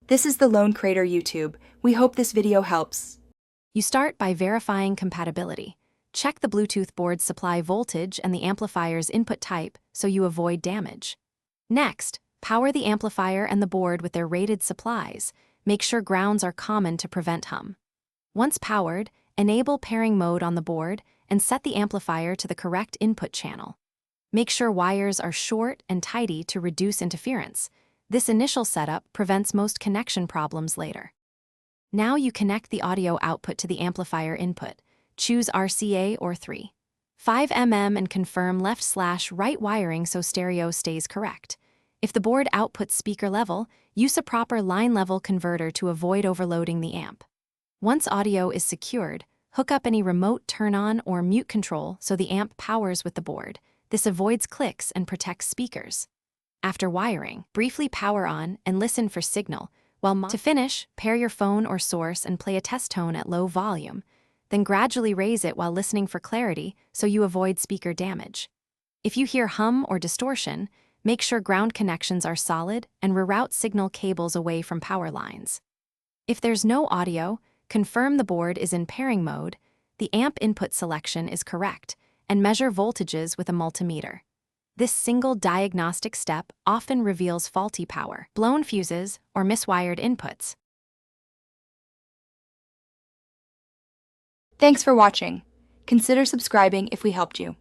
This is the Lone Crater YouTube. We hope this video helps. You start by verifying compatibility. Check the Bluetooth board's supply voltage and the amplifier's input type so you avoid damage. Next, power the amplifier and the board with their rated supplies. Make sure grounds are common to prevent hum. Once powered, enable pairing mode on the board and set the amplifier to the correct input channel. Make sure wires are short and tidy to reduce interference. This initial setup prevents most connection problems later. Now you connect the audio output to the amplifier input. Choose RCA or 3.5 mm and confirm left/right wiring so stereo stays correct. If the board outputs speaker level, use a proper line level converter to avoid overloading the amp. Once audio is secured, hook up any remote turn-on or mute control so the amp powers with the board. This avoids clicks and protects speakers. After wiring, briefly power on and listen for signal. To finish, pair your phone or source and play a test tone at low volume. Then gradually raise it while listening for clarity so you avoid speaker damage. If you hear hum or distortion, make sure ground connections are solid and reroute signal cables away from power lines. If there's no audio, confirm the board is in pairing mode, the amp input selection is correct, and measure voltages with a multimeter. This single diagnostic step often reveals faulty power, blown fuses, or miswired inputs. Thanks for watching. Consider subscribing if we helped you.